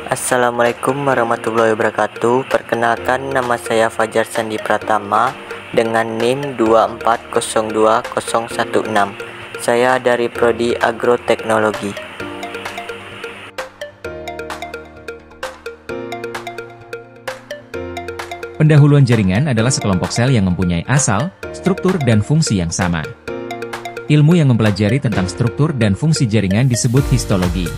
Assalamualaikum warahmatullahi wabarakatuh. Perkenalkan, nama saya Fajar Sandi Pratama dengan NIM 2402016. Saya dari Prodi Agroteknologi. Pendahuluan jaringan adalah sekelompok sel yang mempunyai asal, struktur, dan fungsi yang sama. Ilmu yang mempelajari tentang struktur dan fungsi jaringan disebut histologi.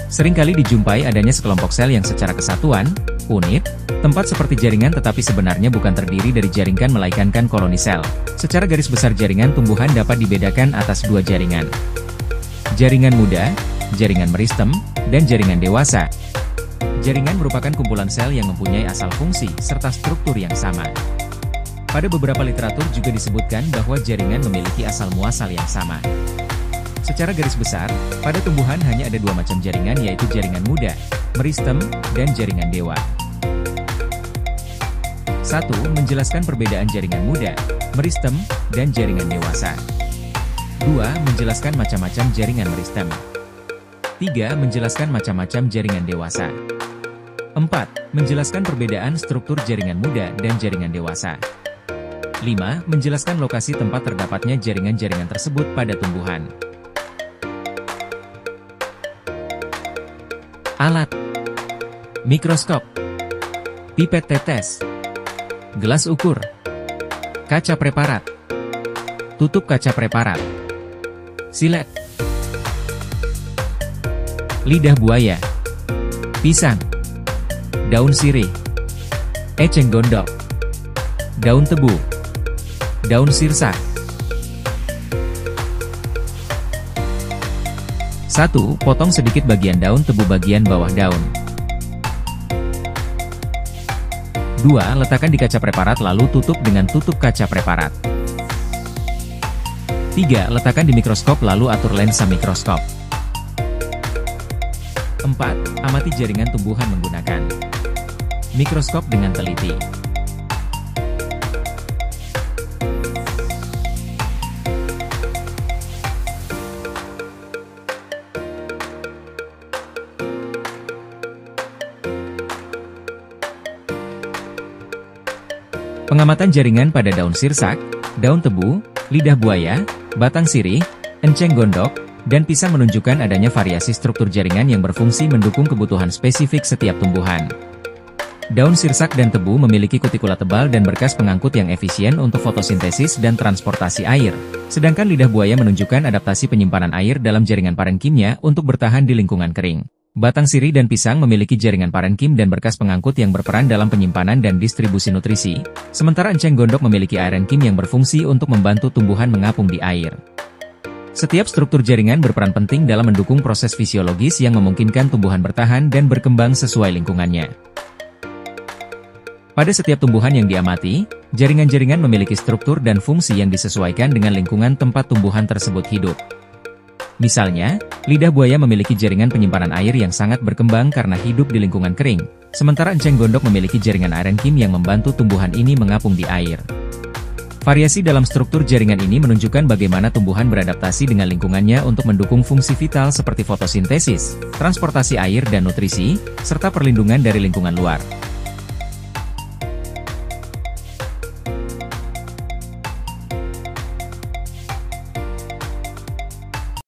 Seringkali dijumpai adanya sekelompok sel yang secara kesatuan, unit, tempat seperti jaringan tetapi sebenarnya bukan terdiri dari jaringan melainkan koloni sel. Secara garis besar jaringan tumbuhan dapat dibedakan atas dua jaringan. Jaringan muda, jaringan meristem, dan jaringan dewasa. Jaringan merupakan kumpulan sel yang mempunyai asal fungsi serta struktur yang sama. Pada beberapa literatur juga disebutkan bahwa jaringan memiliki asal muasal yang sama. Secara garis besar, pada tumbuhan hanya ada dua macam jaringan yaitu jaringan muda, meristem, dan jaringan dewa. 1. Menjelaskan perbedaan jaringan muda, meristem, dan jaringan dewasa. 2. Menjelaskan macam-macam jaringan meristem. 3. Menjelaskan macam-macam jaringan dewasa. 4. Menjelaskan perbedaan struktur jaringan muda dan jaringan dewasa. 5. Menjelaskan lokasi tempat terdapatnya jaringan-jaringan tersebut pada tumbuhan. Alat: mikroskop, pipet tetes, gelas ukur, kaca preparat, tutup kaca preparat, silet, lidah buaya, pisang, daun sirih, eceng gondok, daun tebu, daun sirsak. 1. Potong sedikit bagian daun tebu bagian bawah daun. 2. Letakkan di kaca preparat lalu tutup dengan tutup kaca preparat. 3. Letakkan di mikroskop lalu atur lensa mikroskop. 4. Amati jaringan tumbuhan menggunakan mikroskop dengan teliti. Pengamatan jaringan pada daun sirsak, daun tebu, lidah buaya, batang sirih, enceng gondok, dan pisang menunjukkan adanya variasi struktur jaringan yang berfungsi mendukung kebutuhan spesifik setiap tumbuhan. Daun sirsak dan tebu memiliki kutikula tebal dan berkas pengangkut yang efisien untuk fotosintesis dan transportasi air, sedangkan lidah buaya menunjukkan adaptasi penyimpanan air dalam jaringan parenchymnya untuk bertahan di lingkungan kering. Batang sirih dan pisang memiliki jaringan parenchym dan berkas pengangkut yang berperan dalam penyimpanan dan distribusi nutrisi, sementara enceng gondok memiliki aerenchyme yang berfungsi untuk membantu tumbuhan mengapung di air. Setiap struktur jaringan berperan penting dalam mendukung proses fisiologis yang memungkinkan tumbuhan bertahan dan berkembang sesuai lingkungannya. Pada setiap tumbuhan yang diamati, jaringan-jaringan memiliki struktur dan fungsi yang disesuaikan dengan lingkungan tempat tumbuhan tersebut hidup. Misalnya, lidah buaya memiliki jaringan penyimpanan air yang sangat berkembang karena hidup di lingkungan kering, sementara enceng gondok memiliki jaringan aerenchyme yang membantu tumbuhan ini mengapung di air. Variasi dalam struktur jaringan ini menunjukkan bagaimana tumbuhan beradaptasi dengan lingkungannya untuk mendukung fungsi vital seperti fotosintesis, transportasi air dan nutrisi, serta perlindungan dari lingkungan luar.